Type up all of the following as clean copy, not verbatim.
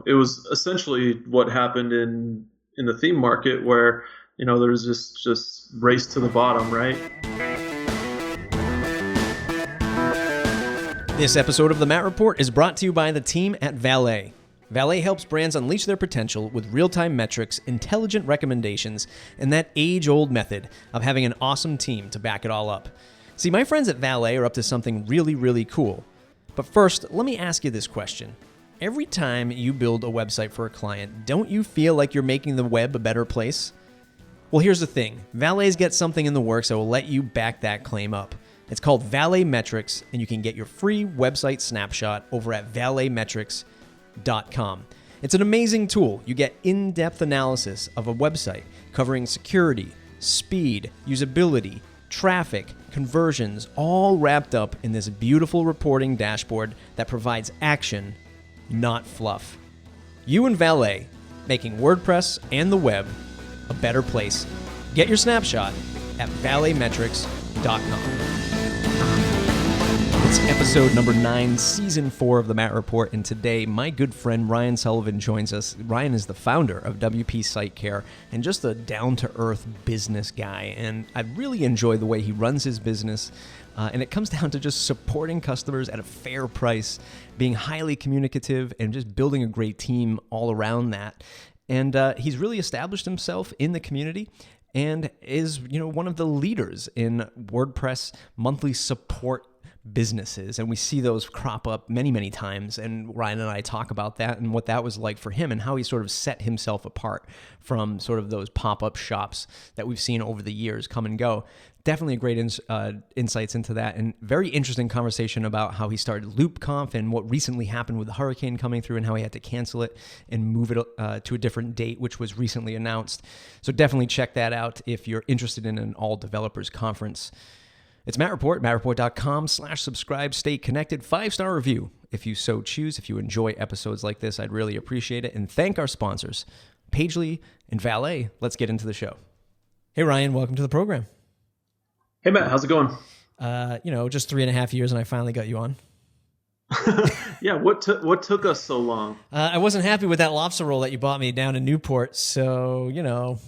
it was essentially what happened in the theme market where, there's just race to the bottom, right? This episode of The Matt Report is brought to you by the team at Valet. Valet helps brands unleash their potential with real-time metrics, intelligent recommendations, and that age-old method of having an awesome team to back it all up. See, my friends at Valet are up to something really, really cool. But first, let me ask you this question. Every time you build a website for a client, don't you feel like you're making the web a better place? Well, here's the thing. Valet's got something in the works that will let you back that claim up. It's called Valet Metrics, and you can get your free website snapshot over at valetmetrics.com. It's an amazing tool. You get in-depth analysis of a website covering security, speed, usability, traffic, conversions, all wrapped up in this beautiful reporting dashboard that provides action, not fluff. You and Valet, making WordPress and the web a better place. Get your snapshot at valetmetrics.com. It's episode number 9, season 4 of the Matt Report, and today my good friend Ryan Sullivan joins us. Ryan is the founder of WP Site Care and just a down-to-earth business guy, and I really enjoy the way he runs his business, and it comes down to just supporting customers at a fair price, being highly communicative, and just building a great team all around that. And he's really established himself in the community and is, one of the leaders in WordPress monthly support businesses, and we see those crop up many, many times, and Ryan and I talk about that and what that was like for him and how he sort of set himself apart from sort of those pop-up shops that we've seen over the years come and go. Definitely a great insights into that, and very interesting conversation about how he started LoopConf and what recently happened with the hurricane coming through and how he had to cancel it and move it to a different date, which was recently announced. So definitely check that out if you're interested in an all developers conference. It's Matt Report, mattreport.com/subscribe. Stay connected. 5-star review if you so choose. If you enjoy episodes like this, I'd really appreciate it. And thank our sponsors, Pagely and Valet. Let's get into the show. Hey, Ryan, welcome to the program. Hey, Matt, how's it going? Just 3.5 years, and I finally got you on. Yeah, what took us so long? I wasn't happy with that lobster roll that you bought me down in Newport, so, you've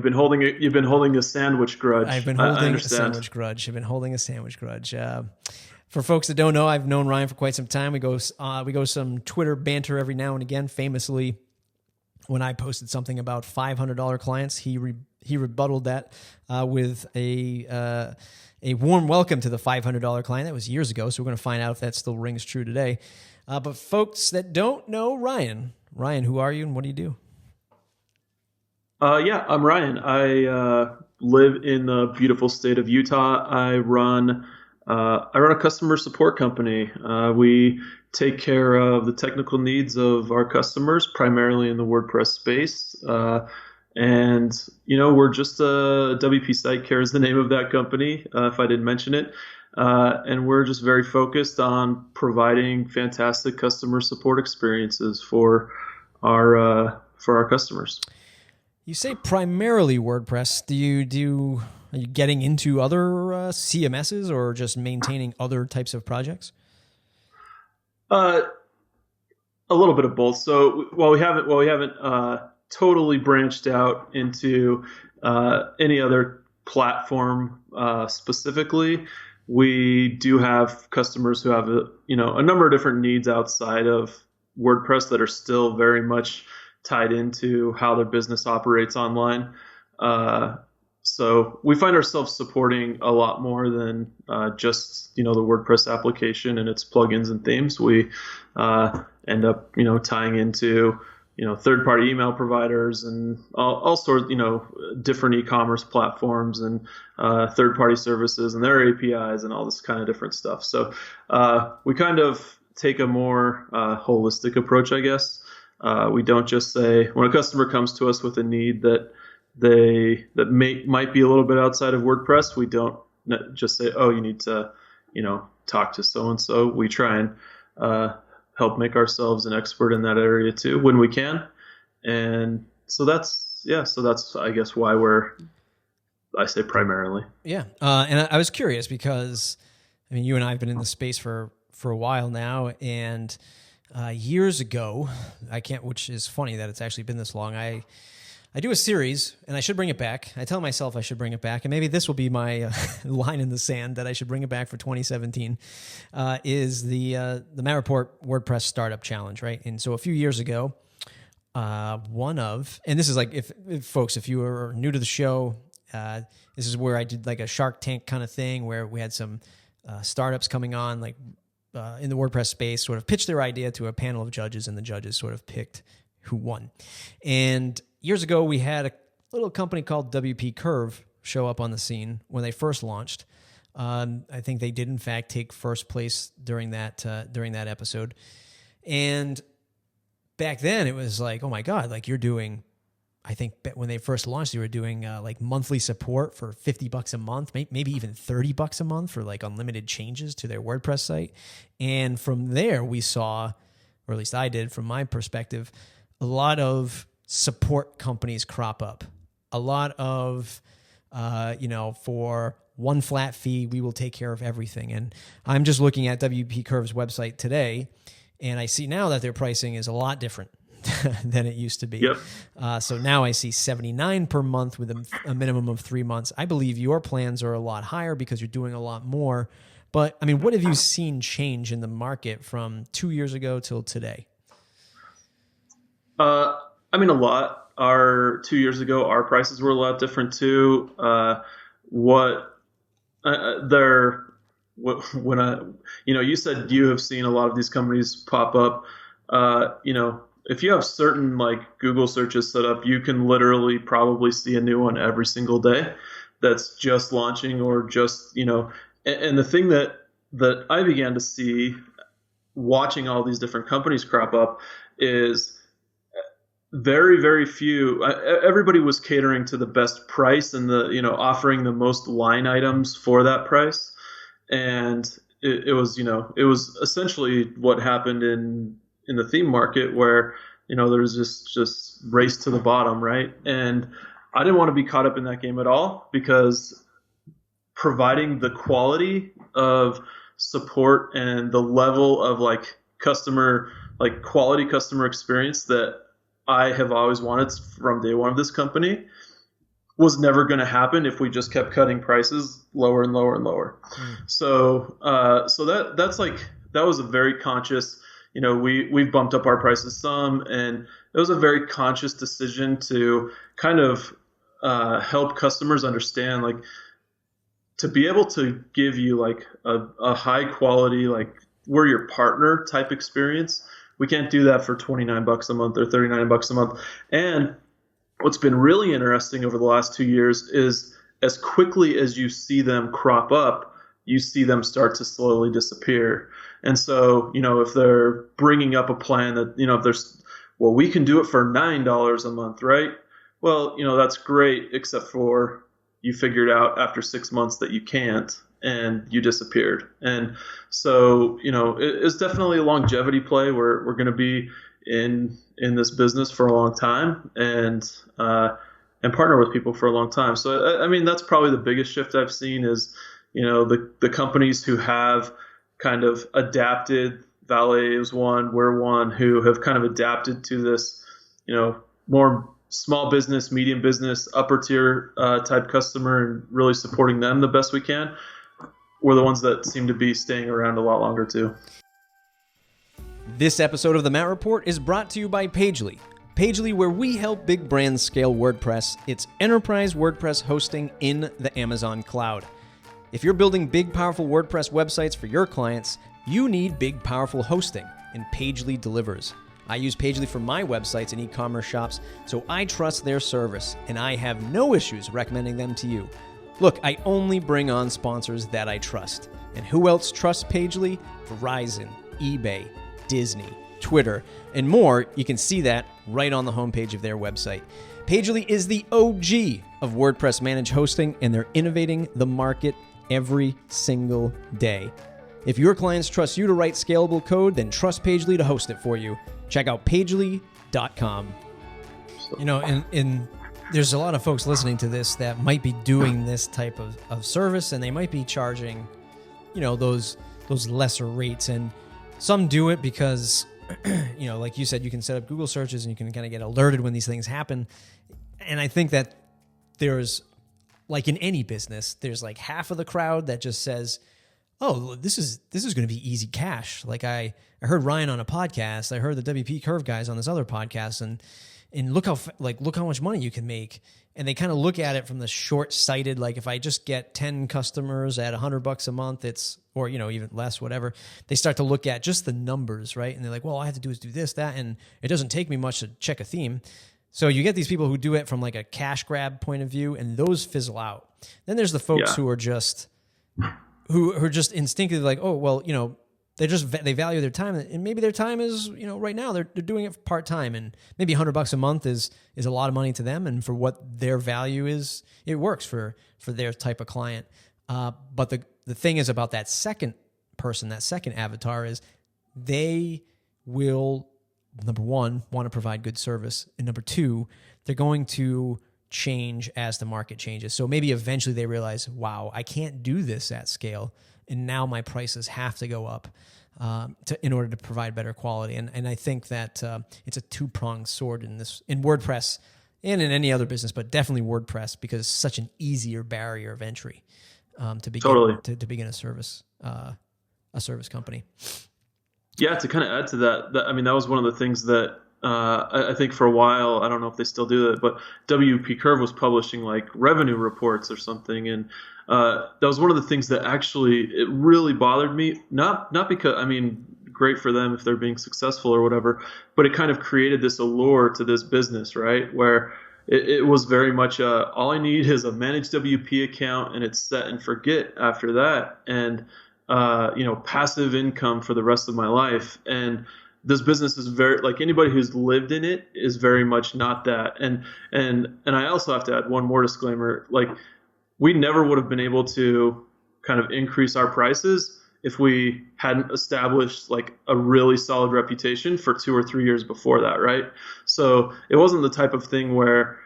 been holding a sandwich grudge. I've been holding a sandwich grudge. For folks that don't know, I've known Ryan for quite some time. We go some Twitter banter every now and again. Famously, when I posted something about $500 clients, he rebutted that with a warm welcome to the $500 client. That was years ago, so we're going to find out if that still rings true today. But folks that don't know Ryan, who are you and what do you do? I'm Ryan. I live in the beautiful state of Utah. I run a customer support company. We take care of the technical needs of our customers, primarily in the WordPress space. And we're just WP Site Care is the name of that company, if I didn't mention it. And we're just very focused on providing fantastic customer support experiences for our customers. You say primarily WordPress. Are you getting into other CMSs or just maintaining other types of projects? A little bit of both. So while we haven't totally branched out into any other platform specifically, we do have customers who have a number of different needs outside of WordPress that are still very much tied into how their business operates online. So we find ourselves supporting a lot more than just the WordPress application and its plugins and themes. We end up tying into third-party email providers and all sorts different e-commerce platforms and third-party services and their APIs and all this kind of different stuff. So we kind of take a more holistic approach, I guess. We don't just say when a customer comes to us with a need that might be a little bit outside of WordPress, we don't just say, oh, you need to talk to so and so. We try and help make ourselves an expert in that area too when we can. And so that's I guess why I say primarily. Yeah. And I was curious because you and I have been in the space for a while now, and years ago, which is funny that it's actually been this long. I do a series, and I should bring it back. I tell myself I should bring it back, and maybe this will be my line in the sand that I should bring it back for 2017, is the Matt Report WordPress Startup Challenge, right? And so a few years ago, and this is like, if folks, if you are new to the show, this is where I did like a Shark Tank kind of thing where we had some startups coming on, like in the WordPress space, sort of pitched their idea to a panel of judges, and the judges sort of picked who won. And years ago, we had a little company called WP Curve show up on the scene when they first launched. I think they did, in fact, take first place during that episode. And back then, it was like, oh my God, like you're doing, I think when they first launched, they were doing like monthly support for $50 a month, maybe even $30 a month for like unlimited changes to their WordPress site. And from there, we saw, or at least I did from my perspective, a lot of support companies crop up. A lot of, for one flat fee, we will take care of everything. And I'm just looking at WP Curve's website today, and I see now that their pricing is a lot different than it used to be. Yep. So now I see $79 per month with a minimum of 3 months. I believe your plans are a lot higher because you're doing a lot more. But I mean, what have you seen change in the market from 2 years ago till today? I mean, a lot. 2 years ago, our prices were a lot different too. You said you have seen a lot of these companies pop up. If you have certain like Google searches set up, you can literally probably see a new one every single day that's just launching or just, and the thing that I began to see watching all these different companies crop up is very, very few. Everybody was catering to the best price and offering the most line items for that price. And it was essentially what happened in the theme market where, there's just race to the bottom, right? And I didn't want to be caught up in that game at all, because providing the quality of support and the level of quality customer experience that I have always wanted from day one of this company was never going to happen if we just kept cutting prices lower and lower and lower. So that was a very conscious, we've bumped up our prices some, and it was a very conscious decision to kind of help customers understand, like, to be able to give you like a high quality, like we're your partner type experience. We can't do that for $29 a month or $39 a month. And what's been really interesting over the last 2 years is as quickly as you see them crop up, you see them start to slowly disappear. And so, if they're bringing up a plan that, we can do it for $9 a month, right? Well, that's great, except for you figured out after 6 months that you can't, and you disappeared. And so, it's definitely a longevity play. We're going to be in this business for a long time, and partner with people for a long time. So, I mean, that's probably the biggest shift I've seen is, the companies who have kind of adapted. Valet is one, we're one, who have kind of adapted to this, more small business, medium business, upper tier type customer, and really supporting them the best we can. We're the ones that seem to be staying around a lot longer too. This episode of the Matt Report is brought to you by Pagely. Pagely, where we help big brands scale WordPress. It's enterprise WordPress hosting in the Amazon cloud. If you're building big, powerful WordPress websites for your clients, you need big, powerful hosting, and Pagely delivers. I use Pagely for my websites and e-commerce shops, so I trust their service, and I have no issues recommending them to you. Look, I only bring on sponsors that I trust. And who else trusts Pagely? Verizon, eBay, Disney, Twitter, and more. You can see that right on the homepage of their website. Pagely is the OG of WordPress managed hosting, and they're innovating the market every single day. If your clients trust you to write scalable code, then trust Pagely to host it for you. Check out pagely.com. And there's a lot of folks listening to this that might be doing this type of service, and they might be charging, those lesser rates. And some do it because like you said, you can set up Google searches and you can kind of get alerted when these things happen. And I think that there's, like in any business, there's like half of the crowd that just says, oh, this is going to be easy cash. Like I heard Ryan on a podcast. I heard the WP Curve guys on this other podcast, and look how much money you can make. And they kind of look at it from the short-sighted, like if I just get 10 customers at $100 a month, or even less, whatever. They start to look at just the numbers, right? And they're like, well, all I have to do is do this, that, and it doesn't take me much to check a theme. So you get these people who do it from like a cash grab point of view, and those fizzle out. Then there's the folks who are just who are just instinctively like, oh, well, they value their time, and maybe their time is, right now they're doing it part time, and maybe $100 a month is a lot of money to them, and for what their value is, it works for their type of client. But the thing is about that second person, that second avatar, is they will, number one, want to provide good service, and number two, they're going to change as the market changes. So maybe eventually they realize, wow, I can't do this at scale, and now my prices have to go up in order to provide better quality. And I think that it's a two-pronged sword in WordPress and in any other business, but definitely WordPress, because it's such an easier barrier of entry to begin a service company. Yeah, to kind of add to that, that was one of the things that I think for a while, I don't know if they still do that, but WP Curve was publishing like revenue reports or something, and that was one of the things that actually it really bothered me. Not because great for them if they're being successful or whatever, but it kind of created this allure to this business, right? Where it was very much all I need is a managed WP account, and it's set and forget after that, and passive income for the rest of my life. And this business is very, like, anybody who's lived in it is very much not that. And I also have to add one more disclaimer. Like, we never would have been able to kind of increase our prices if we hadn't established like a really solid reputation for 2 or 3 years before that, right? So it wasn't the type of thing where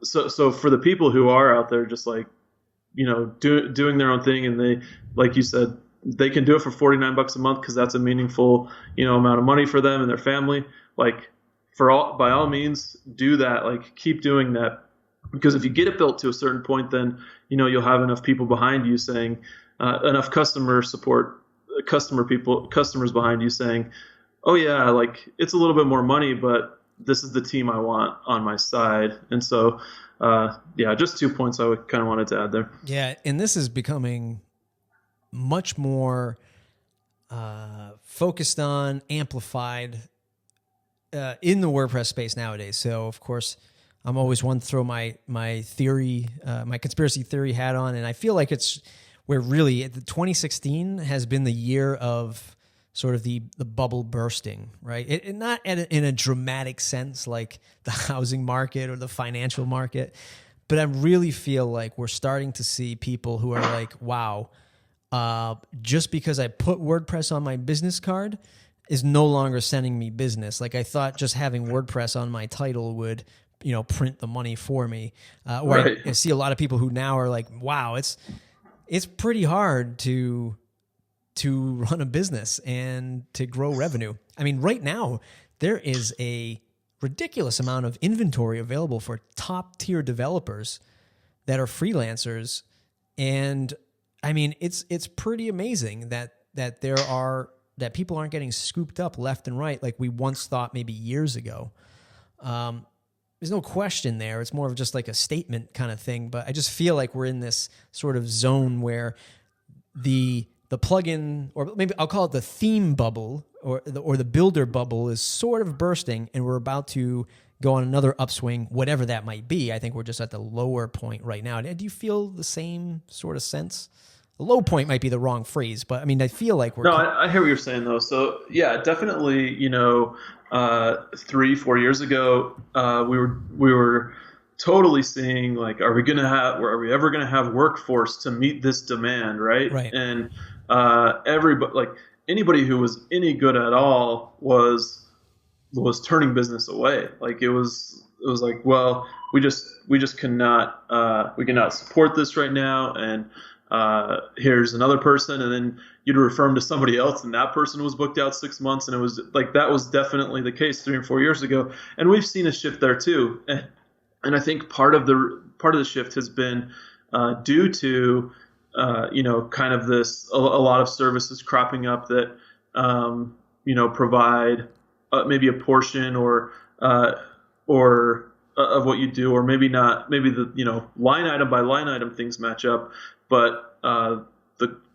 so for the people who are out there just like, doing their own thing, and they, like you said, they can do it for $49 a month because that's a meaningful, amount of money for them and their family. Like, by all means, do that. Like, keep doing that, because if you get it built to a certain point, then you'll have enough people behind you saying, enough customers behind you saying, oh yeah, like, it's a little bit more money, but this is the team I want on my side. And so, just 2 points I kind of wanted to add there. Yeah, and this is becoming much more focused on, amplified in the WordPress space nowadays. So, of course, I'm always one to throw my theory, my conspiracy theory hat on, and I feel like it's where really 2016 has been the year of sort of the bubble bursting, right? It not in a dramatic sense like the housing market or the financial market, but I really feel like we're starting to see people who are like, wow, just because I put WordPress on my business card is no longer sending me business. Like, I thought just having WordPress on my title would, print the money for me. Right. I see a lot of people who now are like, wow, it's pretty hard to run a business and to grow revenue. I mean, right now there is a ridiculous amount of inventory available for top tier developers that are freelancers. And I mean, it's pretty amazing that people aren't getting scooped up left and right like we once thought maybe years ago. There's no question there. It's more of just like a statement kind of thing. But I just feel like we're in this sort of zone where the plugin, or maybe I'll call it the theme bubble, or the builder bubble, is sort of bursting, and we're about to go on another upswing, whatever that might be. I think we're just at the lower point right now. Do you feel the same sort of sense? The low point might be the wrong phrase, but I mean, I feel like we're... No, I hear what you're saying, though. So, yeah, definitely, 3-4 years ago, we were totally seeing, like, are we ever going to have workforce to meet this demand, right? Right. And everybody, like, anybody who was any good at all was turning business away. Like, it was like, well, we just cannot support this right now, and here's another person, and then you'd refer them to somebody else, and that person was booked out 6 months, and it was like that was definitely the case 3 or 4 years ago, and we've seen a shift there too, and I think part of the shift has been due to kind of this a lot of services cropping up that provide maybe a portion or of what you do, or maybe not, maybe the line item by line item things match up, but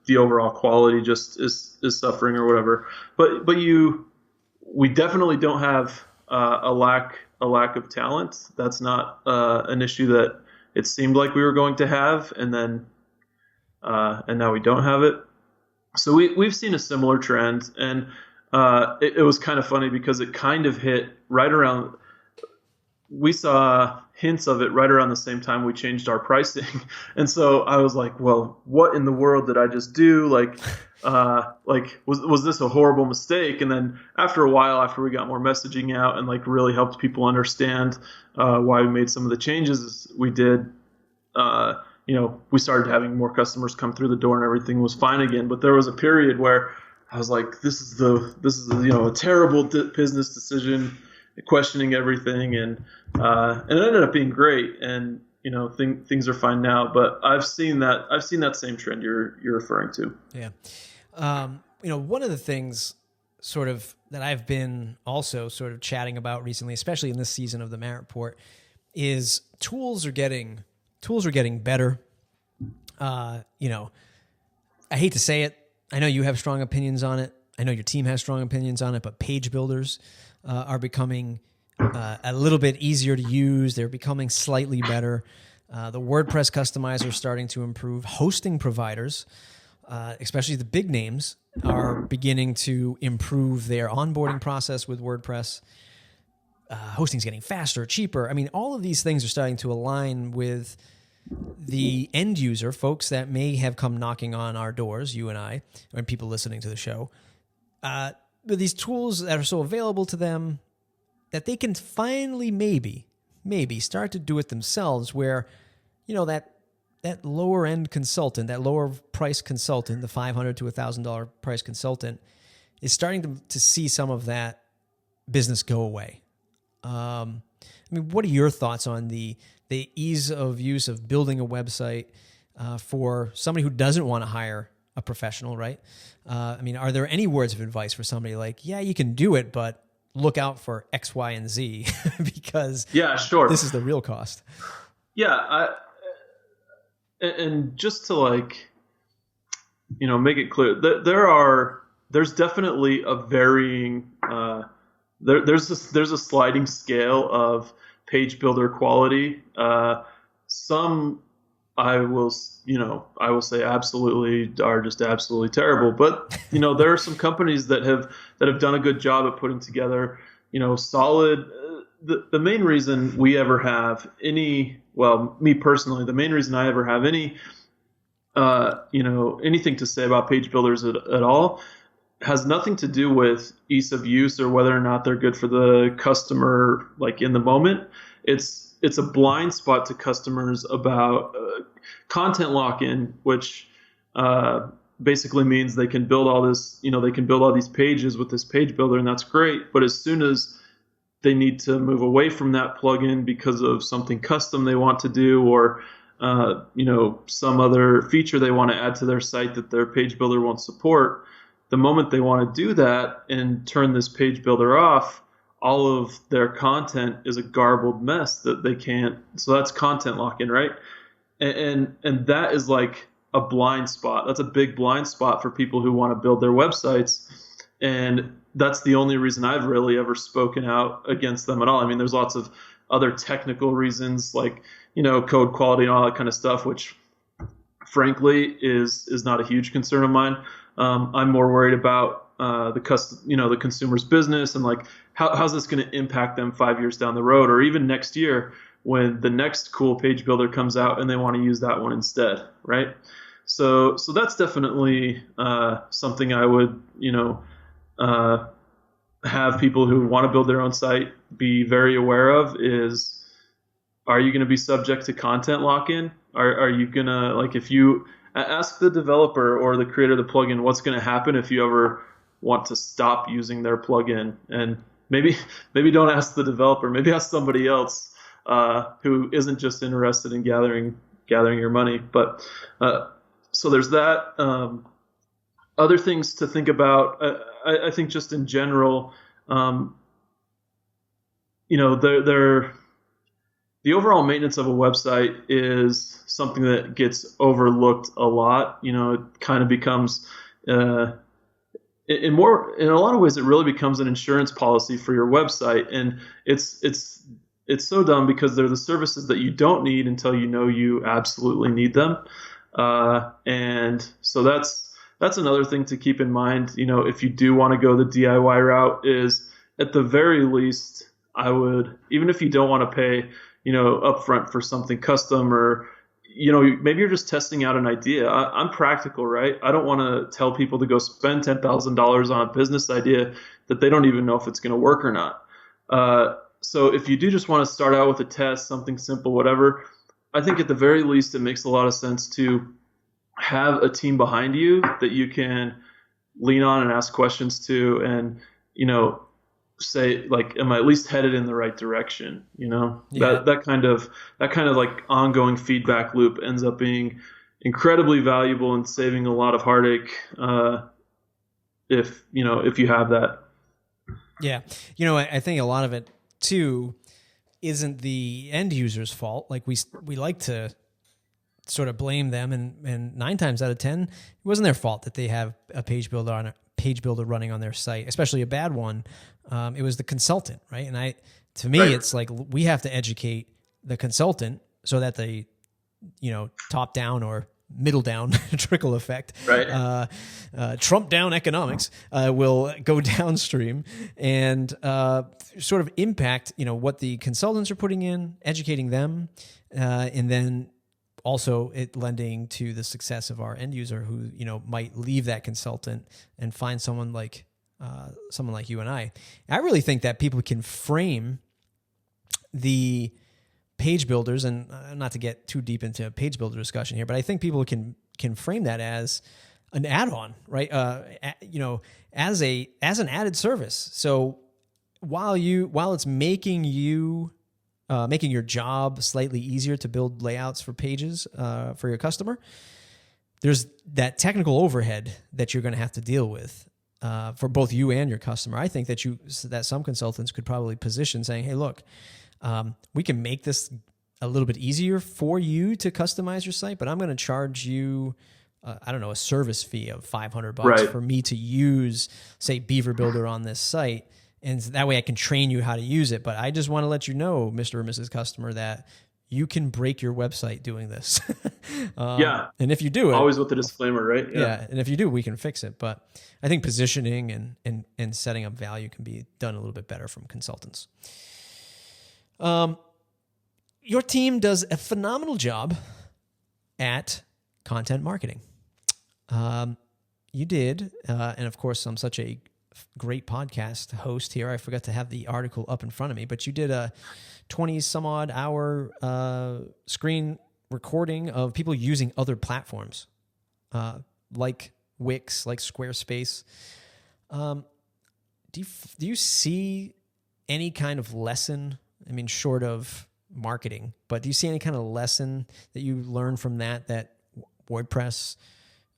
the overall quality just is suffering or whatever. But we definitely don't have a lack of talent. That's not an issue that it seemed like we were going to have, and now we don't have it. So we've seen a similar trend, and it was kind of funny because it kind of hit right around. We saw hints of it right around the same time we changed our pricing, and so I was like, "Well, what in the world did I just do? Was this a horrible mistake?" And then after a while, after we got more messaging out and really helped people understand why we made some of the changes we did, we started having more customers come through the door and everything was fine again. But there was a period where I was like, "This is a terrible business decision." Questioning everything, and it ended up being great, and things are fine now. But I've seen that same trend you're referring to. Yeah, one of the things sort of that I've been also sort of chatting about recently, especially in this season of the Matt Report, is tools are getting better. I hate to say it. I know you have strong opinions on it. I know your team has strong opinions on it, but page builders are becoming a little bit easier to use. They're becoming slightly better. The WordPress customizer is starting to improve. Hosting providers, especially the big names, are beginning to improve their onboarding process with WordPress. Hosting's getting faster, cheaper. I mean, all of these things are starting to align with the end user, folks that may have come knocking on our doors, you and I, and people listening to the show. With these tools that are so available to them that they can finally maybe start to do it themselves, where that lower end consultant, that lower price consultant, the $500 to $1,000 price consultant, is starting to see some of that business go away. What are your thoughts on the ease of use of building a website for somebody who doesn't want to hire a professional, right? Are there any words of advice for somebody like, yeah, you can do it, but look out for X, Y, and Z because sure, this is the real cost. Yeah, and just to make it clear, there's definitely a varying there's a sliding scale of page builder quality. Some I will say absolutely are just absolutely terrible. But there are some companies that have done a good job at putting together solid. The main reason we ever have me personally, the main reason I ever have any anything to say about page builders at all has nothing to do with ease of use or whether or not they're good for the customer in the moment. It's a blind spot to customers about content lock-in, which basically means they can build all this, they can build all these pages with this page builder, and that's great. But as soon as they need to move away from that plugin because of something custom they want to do, or some other feature they want to add to their site that their page builder won't support, the moment they want to do that and turn this page builder off, all of their content is a garbled mess that they can't. So that's content lock-in, right? And that is like a blind spot. That's a big blind spot for people who want to build their websites. And that's the only reason I've really ever spoken out against them at all. There's lots of other technical reasons like, code quality and all that kind of stuff, which frankly is not a huge concern of mine. I'm more worried about the consumer's business and how's this going to impact them 5 years down the road, or even next year when the next cool page builder comes out and they want to use that one instead, right? So that's definitely something I would have people who want to build their own site be very aware of is, are you going to be subject to content lock-in? Are you going to, if you ask the developer or the creator of the plugin what's going to happen if you ever want to stop using their plugin. And maybe don't ask the developer. Maybe ask somebody else who isn't just interested in gathering your money. But so there's that. Other things to think about. I think just in general, the overall maintenance of a website is something that gets overlooked a lot. It kind of becomes in a lot of ways, it really becomes an insurance policy for your website, and it's so dumb because they're the services that you don't need until you absolutely need them, and so that's another thing to keep in mind. If you do want to go the DIY route, is at the very least, I would, even if you don't want to pay, upfront for something custom, or maybe you're just testing out an idea. I'm practical, right? I don't want to tell people to go spend $10,000 on a business idea that they don't even know if it's going to work or not. So if you do just want to start out with a test, something simple, whatever, I think at the very least it makes a lot of sense to have a team behind you that you can lean on and ask questions to, and say, like, am I at least headed in the right direction? Yeah. That kind of like ongoing feedback loop ends up being incredibly valuable and saving a lot of heartache if you have that. Yeah. I think a lot of it too isn't the end user's fault. Like we like to sort of blame them, and 9 times out of 10, it wasn't their fault that they have a page builder running on their site, especially a bad one. It was the consultant, right? And to me, it's like we have to educate the consultant so that the top down or middle down trickle effect, Right. Trump down economics will go downstream and sort of impact what the consultants are putting in, educating them, and then also it lending to the success of our end user, who might leave that consultant and find someone like you and I. I really think that people can frame the page builders, and not to get too deep into a page builder discussion here, but I think people can frame that as an add-on, right? As an added service. So while it's making your job slightly easier to build layouts for pages for your customer, there's that technical overhead that you're going to have to deal with for both you and your customer. I think that some consultants could probably position saying, hey, look, we can make this a little bit easier for you to customize your site, but I'm going to charge you, a service fee of $500 Right. for me to use, say, Beaver Builder on this site. And that way I can train you how to use it. But I just want to let you know, Mr. or Mrs. Customer, that you can break your website doing this. Yeah. And if you do it, Always with the disclaimer, right? yeah. And if you do, we can fix it. But I think positioning and setting up value can be done a little bit better from consultants. Your team does a phenomenal job at content marketing. You did. And of course, I'm such a great podcast host here. I forgot to have the article up in front of me, but you did a 20 some odd hour screen recording of people using other platforms like Wix, like Squarespace. Do you see any kind of lesson? I mean, short of marketing, but do you see any kind of lesson that you learned from that WordPress,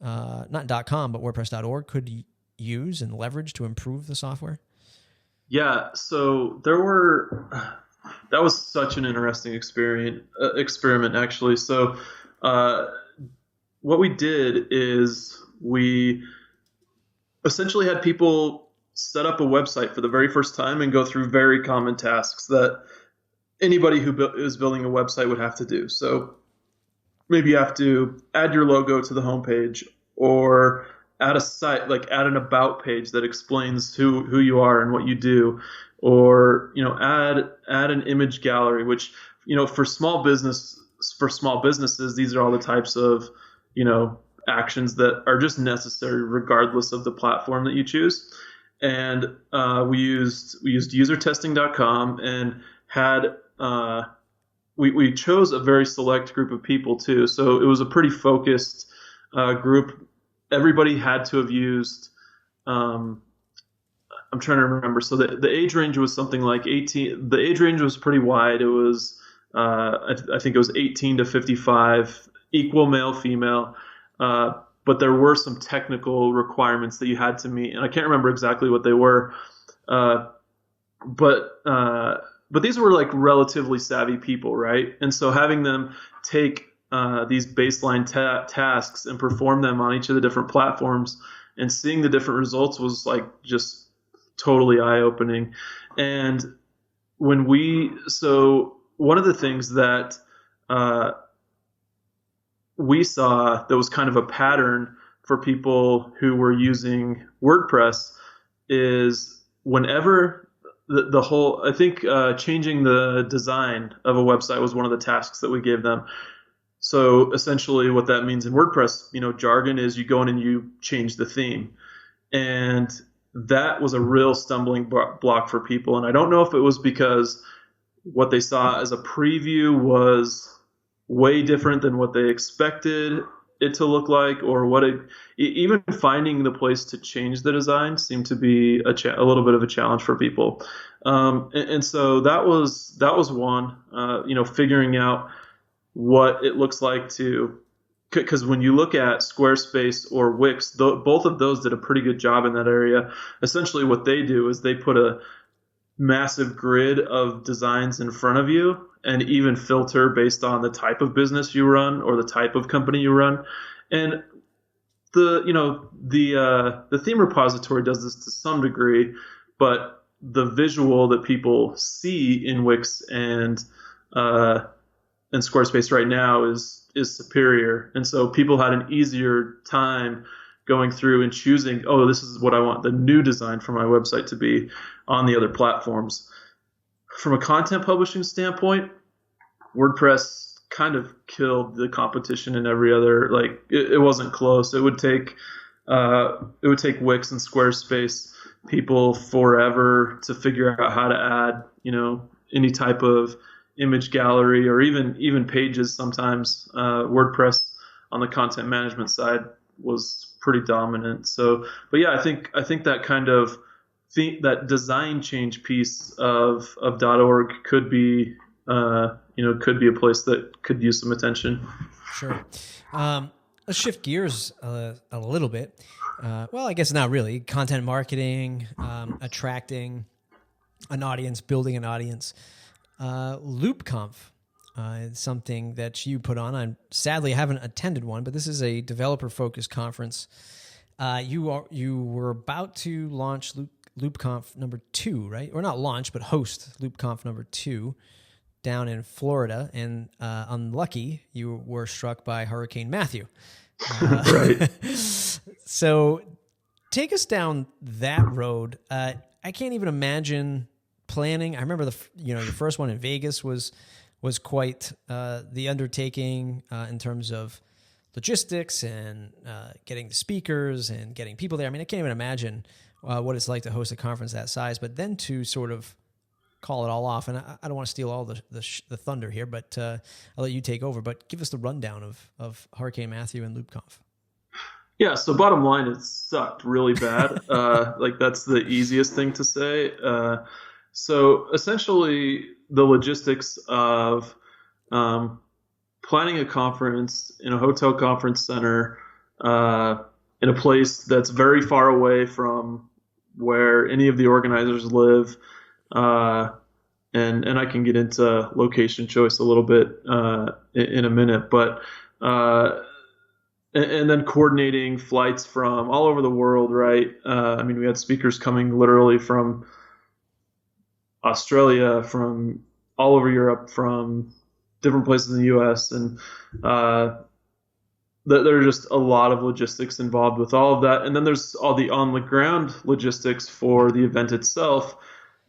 not .com, but WordPress.org could use and leverage to improve the software? Yeah, so that was such an interesting experiment actually. So what we did is we essentially had people set up a website for the very first time and go through very common tasks that anybody who is building a website would have to do. So maybe you have to add your logo to the homepage, or add a site, like add an about page that explains who you are and what you do, or add an image gallery, which for small businesses, these are all the types of actions that are just necessary regardless of the platform that you choose. And we used usertesting.com and had we chose a very select group of people too, so it was a pretty focused group, everybody had to have used. Um, I'm trying to remember. So the age range was something like 18. The age range was pretty wide. It was I think it was 18 to 55, equal male female. But there were some technical requirements that you had to meet, and I can't remember exactly what they were. Uh, but but these were like relatively savvy people, right? And so having them take these baseline tasks and perform them on each of the different platforms and seeing the different results was like just totally eye opening. And so one of the things that uh, we saw that was kind of a pattern for people who were using WordPress is whenever the whole, I think changing the design of a website was one of the tasks that we gave them. So essentially what that means in WordPress, jargon is you go in and you change the theme. And that was a real stumbling block for people. And I don't know if it was because what they saw as a preview was way different than what they expected it to look like, or even finding the place to change the design seemed to be a little bit of a challenge for people. And so that was one, figuring out what it looks like because when you look at Squarespace or Wix, both of those did a pretty good job in that area. Essentially what they do is they put a massive grid of designs in front of you and even filter based on the type of business you run or the type of company you run. And the theme repository does this to some degree, but the visual that people see in Wix and Squarespace right now is superior. And so people had an easier time going through and choosing, oh, this is what I want the new design for my website to be on the other platforms. From a content publishing standpoint, WordPress kind of killed the competition in every other, like it wasn't close. It would take Wix and Squarespace people forever to figure out how to add, any type of image gallery or even pages. Sometimes WordPress on the content management side was pretty dominant. So, but yeah, I think that kind of that design change piece of .org could be could be a place that could use some attention. Sure. Let's shift gears a little bit. Well, I guess not really. Content marketing, attracting an audience, building an audience. LoopConf is something that you put on. Sadly, I haven't attended one, but this is a developer-focused conference. You were about to launch LoopConf number 2, right? Or not launch, but host LoopConf number 2 down in Florida. And unlucky, you were struck by Hurricane Matthew. Right. So take us down that road. I can't even imagine planning. I remember the first one in Vegas was quite the undertaking in terms of logistics and getting the speakers and getting people there. I mean, I can't even imagine what it's like to host a conference that size, but then to sort of call it all off. And I don't want to steal all the thunder here, but I'll let you take over. But give us the rundown of Hurricane Matthew and LoopConf. Yeah, so bottom line, it sucked really bad. Like that's the easiest thing to say. So essentially, the logistics of planning a conference in a hotel conference center in a place that's very far away from where any of the organizers live, and I can get into location choice a little bit in a minute, but and then coordinating flights from all over the world, right? I mean, we had speakers coming literally from Australia, from all over Europe, from different places in the U.S., and there are just a lot of logistics involved with all of that. And then there's all the on-the-ground logistics for the event itself,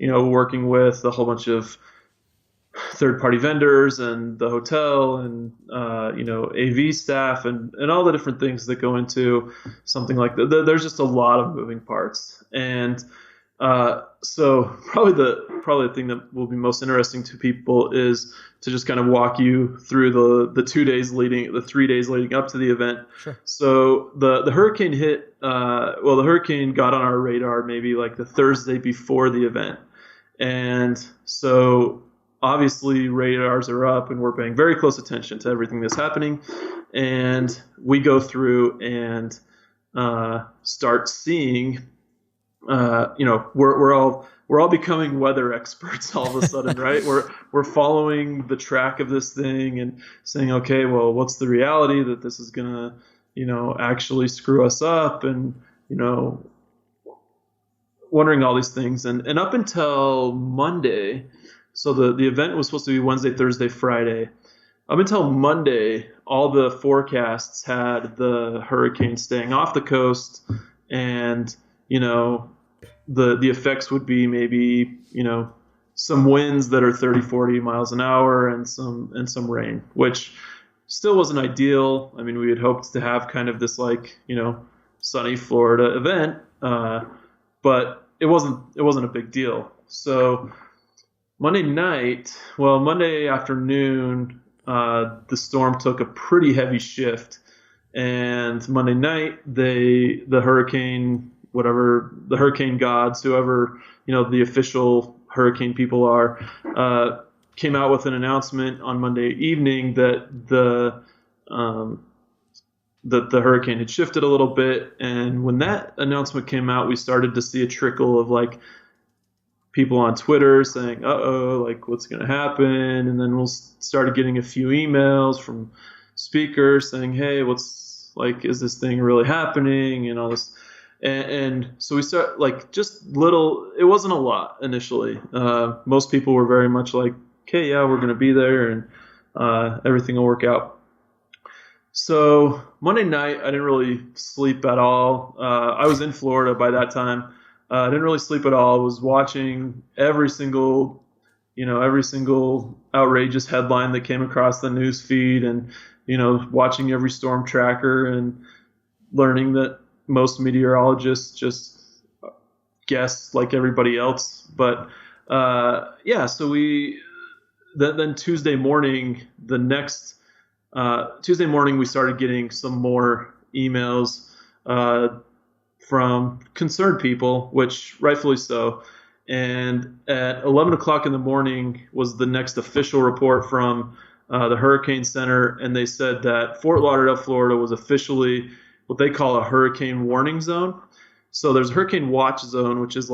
working with a whole bunch of third-party vendors and the hotel and, AV staff and all the different things that go into something like that. There's just a lot of moving parts. And So probably the thing that will be most interesting to people is to just kind of walk you through the 3 days leading up to the event. Sure. So the hurricane hit. The hurricane got on our radar maybe like the Thursday before the event, and so obviously radars are up, and we're paying very close attention to everything that's happening, and we go through and start seeing. We're all becoming weather experts all of a sudden, right? We're following the track of this thing and saying, okay, well, what's the reality that this is gonna, actually screw us up, and wondering all these things, and up until Monday, so the event was supposed to be Wednesday, Thursday, Friday. Up until Monday, all the forecasts had the hurricane staying off the coast, and the effects would be maybe some winds that are 30, 40 miles an hour, and some rain, which still wasn't ideal. I mean, we had hoped to have kind of this sunny Florida event, but it wasn't a big deal. So Monday afternoon, the storm took a pretty heavy shift, and Monday night the hurricane, whatever the hurricane gods, whoever the official hurricane people are, came out with an announcement on Monday evening that the hurricane had shifted a little bit. And when that announcement came out, we started to see a trickle of people on Twitter saying, "Uh-oh, what's going to happen?" And then we'll started getting a few emails from speakers saying, "Hey, is this thing really happening?" And all this. And so we start just little. It wasn't a lot initially. Most people were very much like, "Okay, yeah, we're going to be there, and everything will work out." So Monday night, I didn't really sleep at all. I was in Florida by that time. I didn't really sleep at all. I was watching every single outrageous headline that came across the news feed, and watching every storm tracker, and learning that most meteorologists just guess like everybody else. But so then Tuesday morning, Tuesday morning, we started getting some more emails from concerned people, which rightfully so. And at 11 o'clock in the morning was the next official report from the Hurricane Center, and they said that Fort Lauderdale, Florida was officially what they call a hurricane warning zone. So there's a hurricane watch zone, which is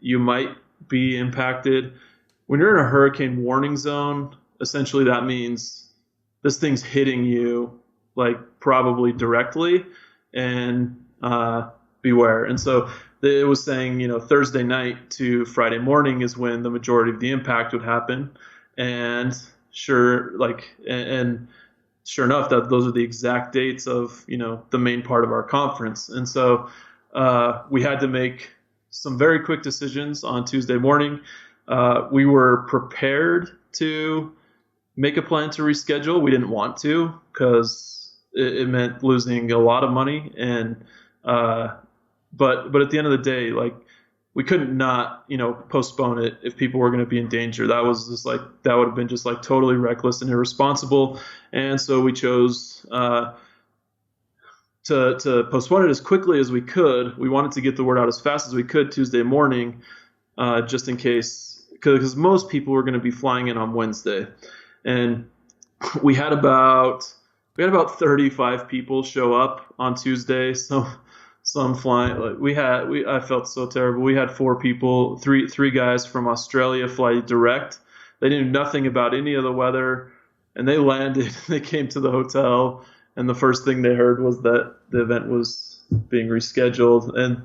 you might be impacted. When you're in a hurricane warning zone, essentially that means this thing's hitting you probably directly, and beware. And so it was saying, Thursday night to Friday morning is when the majority of the impact would happen. And sure enough, that those are the exact dates of the main part of our conference. And so we had to make some very quick decisions on Tuesday morning. We were prepared to make a plan to reschedule. We didn't want to, because it meant losing a lot of money, and but at the end of the day, we couldn't not postpone it if people were going to be in danger. That was just that would have been just totally reckless and irresponsible. And so we chose to postpone it as quickly as we could. We wanted to get the word out as fast as we could Tuesday morning, just in case, because most people were going to be flying in on Wednesday. And we had about 35 people show up on Tuesday. So some flying, I felt so terrible. We had three guys from Australia fly direct. They knew nothing about any of the weather, and they landed. They came to the hotel, and the first thing they heard was that the event was being rescheduled. And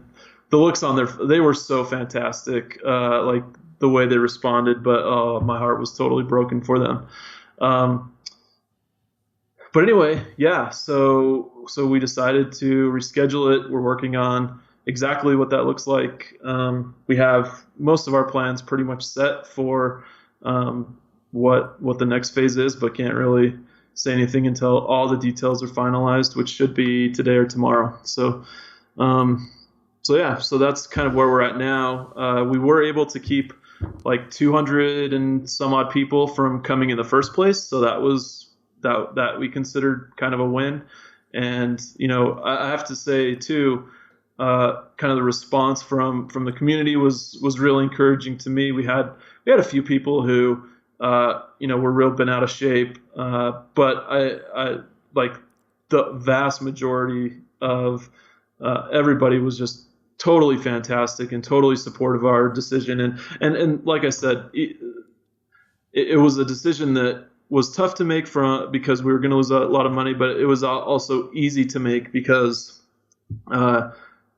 the looks on they were so fantastic, the way they responded. But my heart was totally broken for them. But anyway, yeah, so we decided to reschedule it. We're working on exactly what that looks like. We have most of our plans pretty much set for what the next phase is, but can't really say anything until all the details are finalized, which should be today or tomorrow. So So yeah, so that's kind of where we're at now. We were able to keep like 200 and some odd people from coming in the first place, so that we considered kind of a win. And I have to say too, kind of the response from the community was really encouraging to me. We had a few people who were real bent out of shape, but I like the vast majority of everybody was just totally fantastic and totally supportive of our decision. And like I said, it was a decision that was tough to make because we were going to lose a lot of money, but it was also easy to make because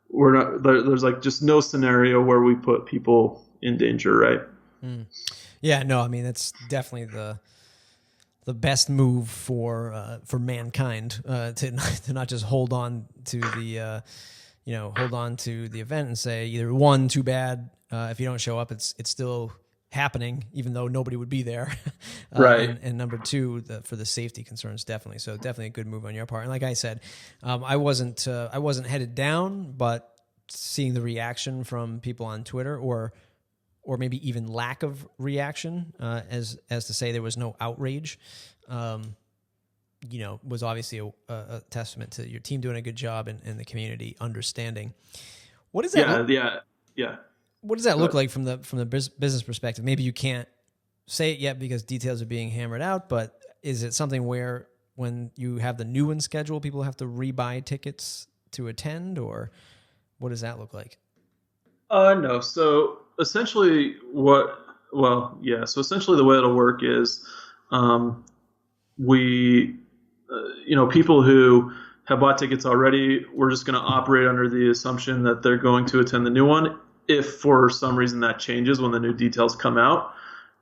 we're not there's like just no scenario where we put people in danger, right? Mm. Yeah, no, I mean that's definitely the best move for mankind to not just hold on to the event and say either one, too bad, if you don't show up, it's still happening even though nobody would be there, Right. and number two, for the safety concerns, definitely. So definitely a good move on your part. And like I said, I wasn't headed down, but seeing the reaction from people on Twitter, or maybe even lack of reaction, as to say there was no outrage, was obviously a testament to your team doing a good job and the community understanding. What does that? Yeah. What does that look like from the business perspective? Maybe you can't say it yet because details are being hammered out, but is it something where when you have the new one scheduled, people have to rebuy tickets to attend, or what does that look like? No. So essentially, so essentially the way it'll work is, we, people who have bought tickets already, we're just going to operate under the assumption that they're going to attend the new one. If for some reason that changes when the new details come out,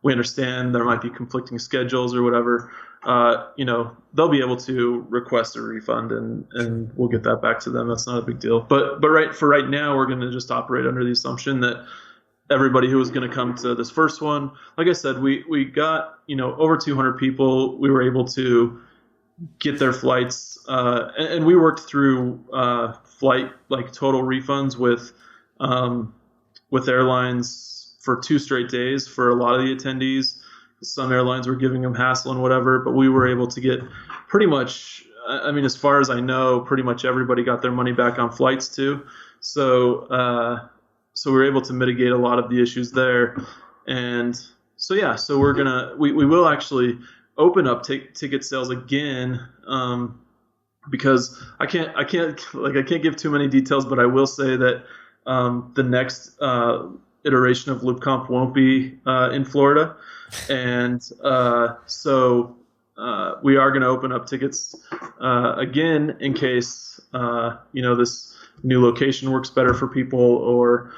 we understand there might be conflicting schedules or whatever. They'll be able to request a refund and we'll get that back to them. That's not a big deal. But right now, we're going to just operate under the assumption that everybody who was going to come to this first one, like I said, we got, over 200 people. We were able to get their flights, and we worked through flight, like total refunds with airlines for 2 straight days for a lot of the attendees. Some airlines were giving them hassle and whatever, but we were able to get pretty much, I mean, as far as I know, pretty much everybody got their money back on flights too. So we were able to mitigate a lot of the issues there. And so, yeah, so we will actually open up ticket sales again, because I can't give too many details, but I will say that the next iteration of LoopComp won't be in Florida, and so we are going to open up tickets again in case this new location works better for people, or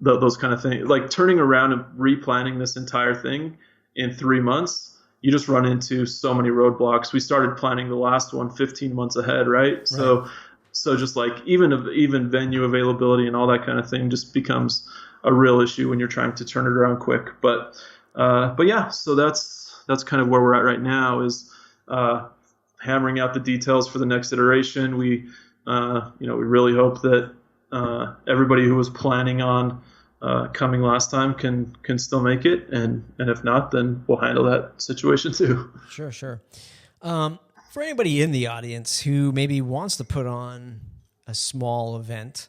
those kind of things. Like turning around and replanning this entire thing in 3 months, you just run into so many roadblocks. We started planning the last one 15 months ahead, right? So just like even venue availability and all that kind of thing just becomes a real issue when you're trying to turn it around quick. But yeah, so that's kind of where we're at right now, is hammering out the details for the next iteration. We really hope that everybody who was planning on coming last time can still make it, and if not, then we'll handle that situation too. Sure. For anybody in the audience who maybe wants to put on a small event,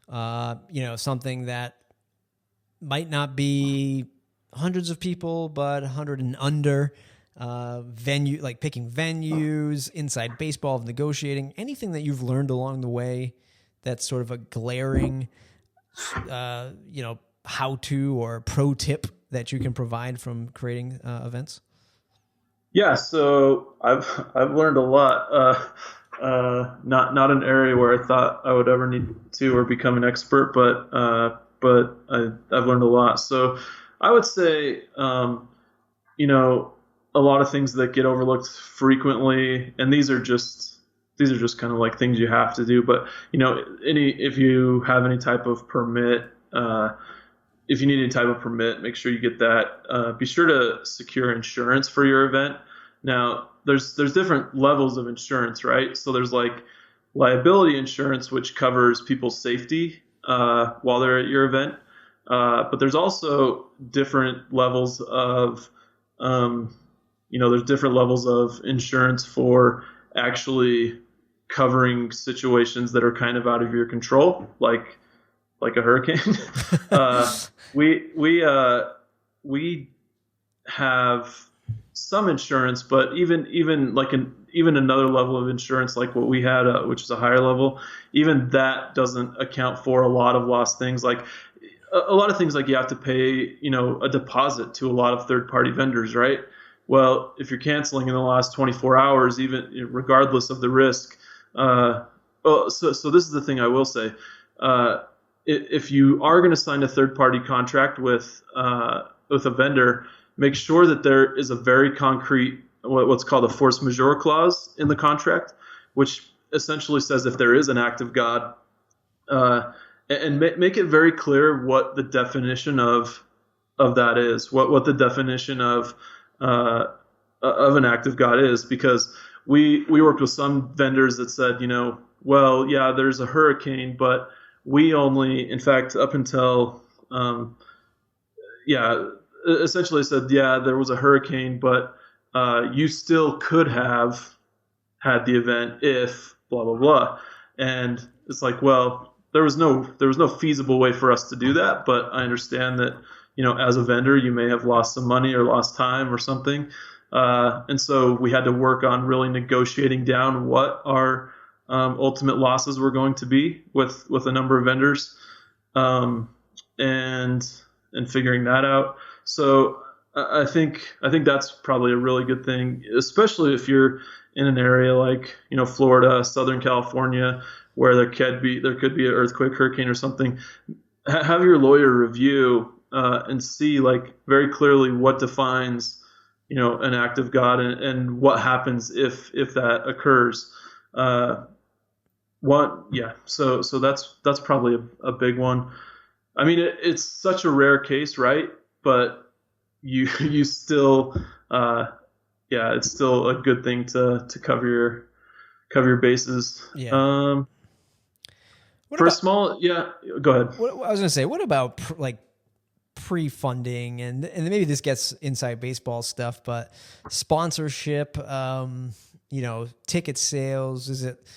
something that might not be hundreds of people, but 100 and under, venue, like picking venues, inside baseball, negotiating, anything that you've learned along the way that's sort of a glaring, how-to or pro tip that you can provide from creating events? Yeah, so I've learned a lot. Not an area where I thought I would ever need to or become an expert, but I've learned a lot. So I would say, a lot of things that get overlooked frequently, and these are just kind of like things you have to do. But if you have any type of permit, if you need any type of permit, make sure you get that. Be sure to secure insurance for your event. Now, there's different levels of insurance, right? So there's like liability insurance, which covers people's safety while they're at your event. But there's also different levels of, there's different levels of insurance for actually covering situations that are kind of out of your control, like a hurricane. We have some insurance, but even another level of insurance like what we had, which is a higher level, even that doesn't account for a lot of lost things. Like a lot of things, like you have to pay, a deposit to a lot of third-party vendors, right? Well, if you're canceling in the last 24 hours, even regardless of the risk, so this is the thing I will say. If you are going to sign a third-party contract with a vendor, make sure that there is a very concrete, what's called a force majeure clause in the contract, which essentially says if there is an act of God, and make it very clear what the definition of that is, what the definition of an act of God is, because we worked with some vendors that said, well, yeah, there's a hurricane, but we only, in fact, up until, essentially said, yeah, there was a hurricane, but you still could have had the event if blah, blah, blah. And it's like, well, there was no feasible way for us to do that, but I understand that, as a vendor, you may have lost some money or lost time or something. And so we had to work on really negotiating down what our ultimate losses were going to be with a number of vendors, and figuring that out. So I think that's probably a really good thing, especially if you're in an area like Florida, Southern California, where there could be an earthquake, hurricane, or something. Have your lawyer review and see like very clearly what defines an act of God and what happens if that occurs. So that's probably a big one. I mean, it's such a rare case, right? But you still, it's still a good thing to cover your bases. Yeah. Small, yeah. Go ahead. I was gonna say, what about pre-funding, and maybe this gets inside baseball stuff, but sponsorship, ticket sales, is it,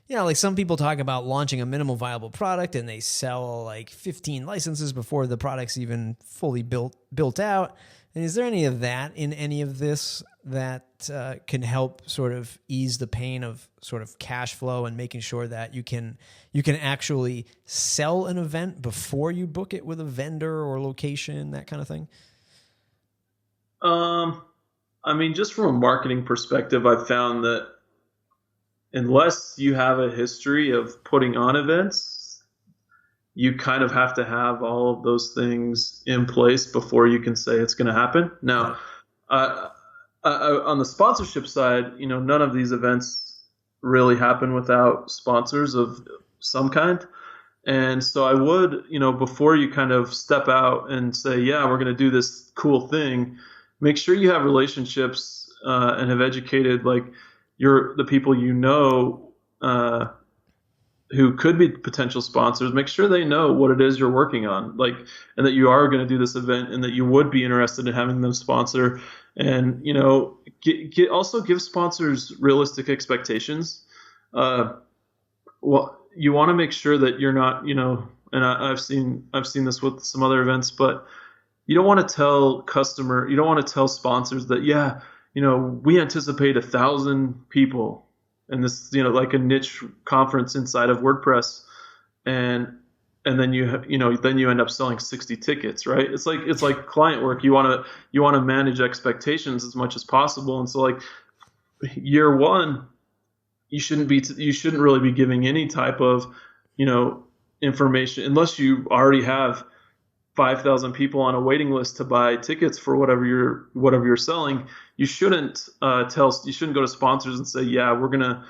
like some people talk about launching a minimal viable product and they sell like 15 licenses before the product's even fully built out. And is there any of that in any of this that can help sort of ease the pain of sort of cash flow and making sure that you can actually sell an event before you book it with a vendor or location, that kind of thing? I mean, just from a marketing perspective, I've found that unless you have a history of putting on events, you kind of have to have all of those things in place before you can say it's going to happen. Now, on the sponsorship side, none of these events really happen without sponsors of some kind. And so I would, before you kind of step out and say, yeah, we're going to do this cool thing, make sure you have relationships and have educated the people who could be potential sponsors. Make sure they know what it is you're working on, and that you are going to do this event, and that you would be interested in having them sponsor. And also give sponsors realistic expectations. Well, you want to make sure that you're not, and I've seen this with some other events, but you don't want to tell sponsors that, we anticipate 1,000 people in this, like a niche conference inside of WordPress, and then you end up selling 60 tickets, right? It's like client work. You want to manage expectations as much as possible, and so year one, you shouldn't really be giving any type of information unless you already have 5,000 people on a waiting list to buy tickets for whatever you're selling. You shouldn't go to sponsors and say, yeah, we're gonna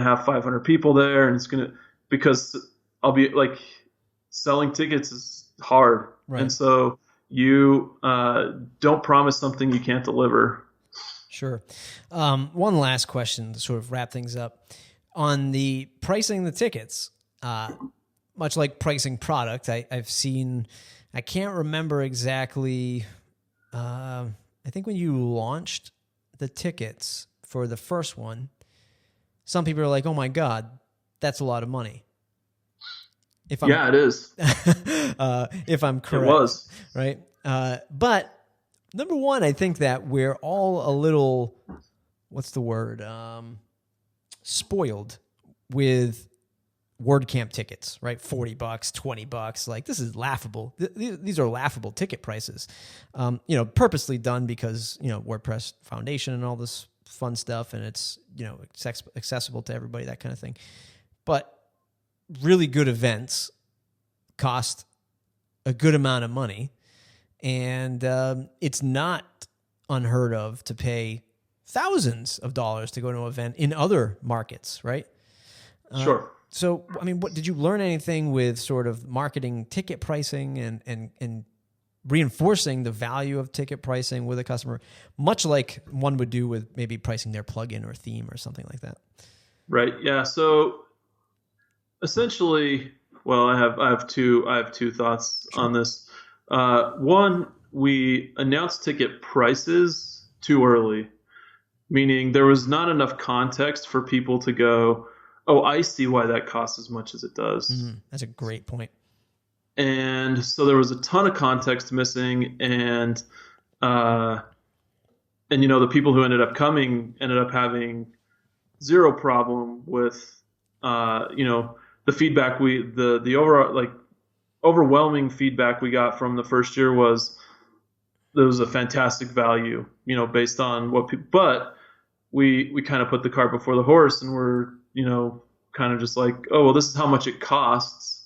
have 500 people there, and because I'll be selling tickets is hard, right? And so you don't promise something you can't deliver. Sure. One last question to sort of wrap things up. On the pricing the tickets, much like pricing product, I've seen, I can't remember exactly. I think when you launched the tickets for the first one, some people are like, "Oh my God, that's a lot of money." Yeah, it is. If I'm It correct, was. right? But number one, I think that we're all a little, what's the word? Spoiled with WordCamp tickets, right? $40, $20. Like, this is laughable. These are laughable ticket prices. Purposely done because, WordPress Foundation and all this fun stuff, and it's, accessible to everybody, that kind of thing. But really good events cost a good amount of money, and it's not unheard of to pay thousands of dollars to go to an event in other markets, right? Sure. So, I mean, what did you learn anything with sort of marketing ticket pricing and reinforcing the value of ticket pricing with a customer, much like one would do with maybe pricing their plugin or theme or something like that? Right. Yeah. So essentially, well, I have two thoughts Sure. on this. One, we announced ticket prices too early, meaning there was not enough context for people to go, "Oh, I see why that costs as much as it does." That's a great point. And so there was a ton of context missing, and the people who ended up coming ended up having zero problem with the feedback the overall, like, overwhelming feedback we got from the first year was there was a fantastic value, based on what people, but we kind of put the cart before the horse, and we're, kind of just like, oh, well, this is how much it costs,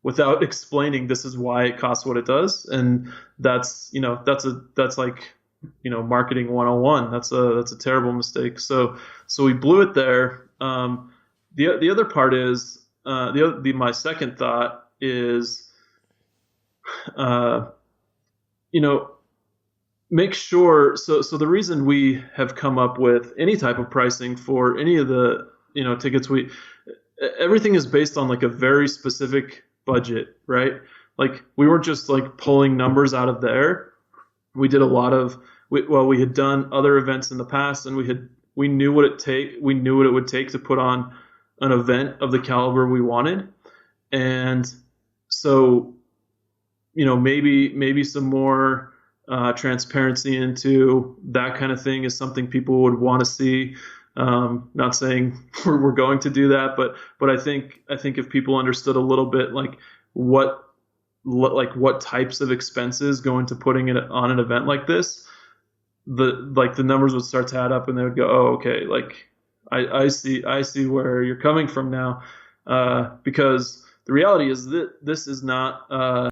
without explaining this is why it costs what it does. And that's like, marketing 101. That's a terrible mistake. So we blew it there. The other part is, my second thought is, make sure. So the reason we have come up with any type of pricing for any of the, tickets, everything is based on like a very specific budget, right? Like, we weren't just like pulling numbers out of the air. We did a lot of, we had done other events in the past, and we knew what it would take to put on an event of the caliber we wanted. And so, maybe some more transparency into that kind of thing is something people would want to see. Not saying we're going to do that, but I think if people understood a little bit, like what types of expenses go into putting it on an event like this, the numbers would start to add up, and they would go, oh, okay, like I see where you're coming from now, because the reality is that this is not by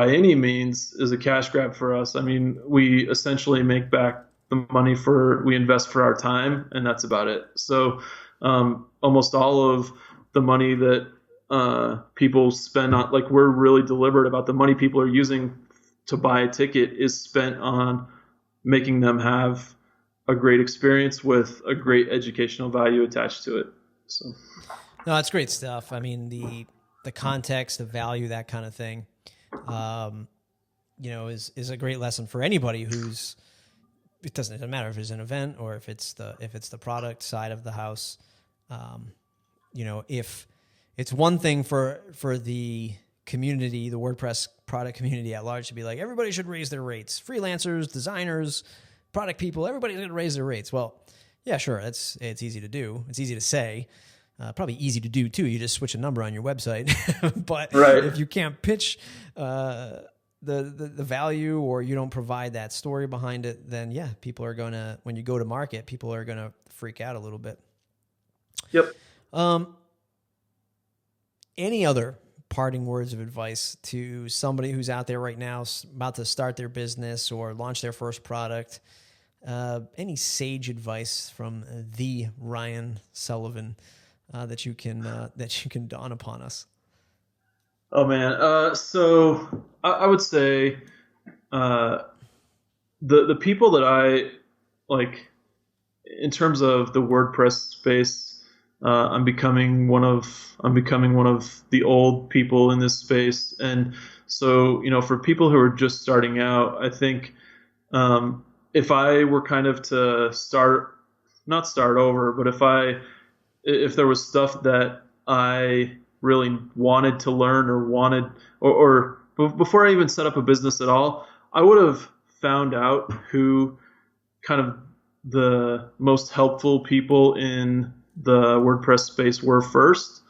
any means is a cash grab for us. I mean, we essentially make back the money we invest for our time, and that's about it. So almost all of the money that people spend on, like, we're really deliberate about the money people are using to buy a ticket is spent on making them have a great experience with a great educational value attached to it. So no, that's great stuff. I mean, the context, the value, that kind of thing, is a great lesson for anybody who's. It doesn't matter if it's an event or if it's the product side of the house. If it's one thing for the community, the WordPress product community at large, to be like, everybody should raise their rates. Freelancers, designers, product people, everybody's going to raise their rates. Well, yeah, sure. It's easy to do. It's easy to say. Probably easy to do too. You just switch a number on your website. But right. If you can't pitch the value, or you don't provide that story behind it, then yeah, people are going to, when you go to market, people are going to freak out a little bit. Yep. Any other parting words of advice to somebody who's out there right now about to start their business or launch their first product? Any sage advice from the Ryan Sullivan that you can dawn upon us? Oh man, so I would say the people that I like in terms of the WordPress space, I'm becoming one of the old people in this space. And so, for people who are just starting out, I think if I were kind of to not start over, but if there was stuff that I really wanted to learn or before I even set up a business at all, I would have found out who kind of the most helpful people in the WordPress space were first,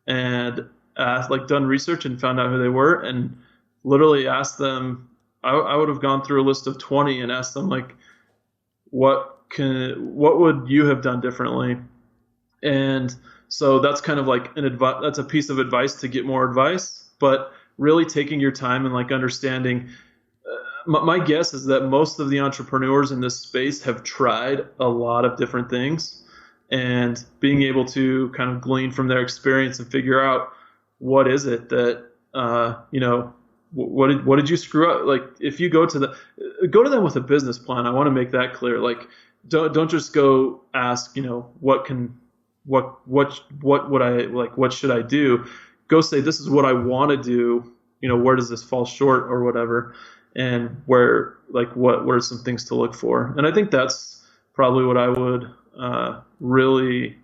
and done research and found out who they were, and literally asked them. I would have gone through a list of 20 and asked them, like, what would you have done differently? And so that's kind of like that's a piece of advice to get more advice, but really taking your time and like understanding. My guess is that most of the entrepreneurs in this space have tried a lot of different things, and being able to kind of glean from their experience and figure out what is it that what did you screw up? Like, if you go to them with a business plan, I want to make that clear. Like, don't just go ask, what would I like, what should I do? Go say, this is what I want to do. Where does this fall short or whatever? And what are some things to look for? And I think that's probably what I would really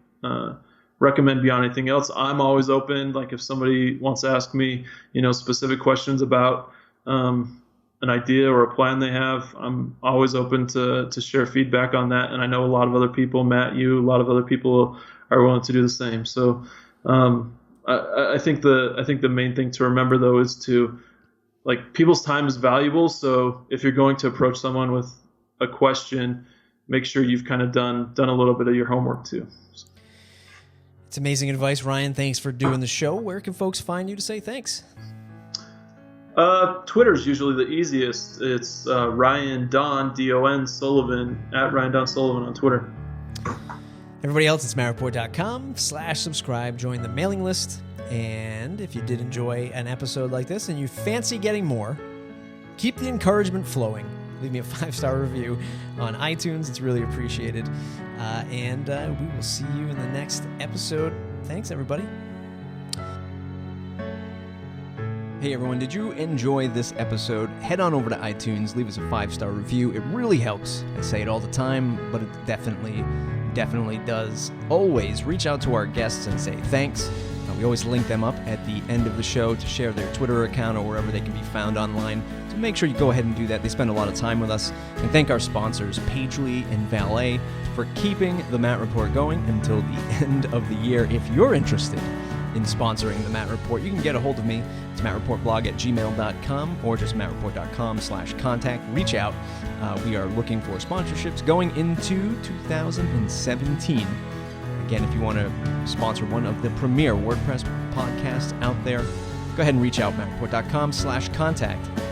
recommend beyond anything else. I'm always open. Like, if somebody wants to ask me, specific questions about an idea or a plan they have, I'm always open to share feedback on that. And I know a lot of other people, Matt, a lot of other people are willing to do the same. So I think the main thing to remember, though, is to, like, people's time is valuable. So if you're going to approach someone with a question, make sure you've kind of done a little bit of your homework too. It's amazing advice, Ryan. Thanks for doing the show. Where can folks find you to say thanks? Twitter's usually the easiest. It's Ryan Don, D-O-N, Sullivan, at Ryan Don Sullivan on Twitter. Everybody else, it's mattreport.com/subscribe. Join the mailing list. And if you did enjoy an episode like this and you fancy getting more, keep the encouragement flowing. Leave me a 5-star review on iTunes. It's really appreciated. And we will see you in the next episode. Thanks, everybody. Hey, everyone. Did you enjoy this episode? Head on over to iTunes. Leave us a 5-star review. It really helps. I say it all the time, but it definitely does. Always reach out to our guests and say thanks. We always link them up at the end of the show to share their Twitter account or wherever they can be found online. So make sure you go ahead and do that. They spend a lot of time with us. And thank our sponsors, Pagely and Valet, for keeping the Matt Report going until the end of the year. If you're interested in sponsoring the Matt Report, you can get a hold of me. It's mattreportblog@gmail.com or just mattreport.com/contact. Reach out. We are looking for sponsorships going into 2017. Again, if you want to sponsor one of the premier WordPress podcasts out there, go ahead and reach out, mattreport.com/contact.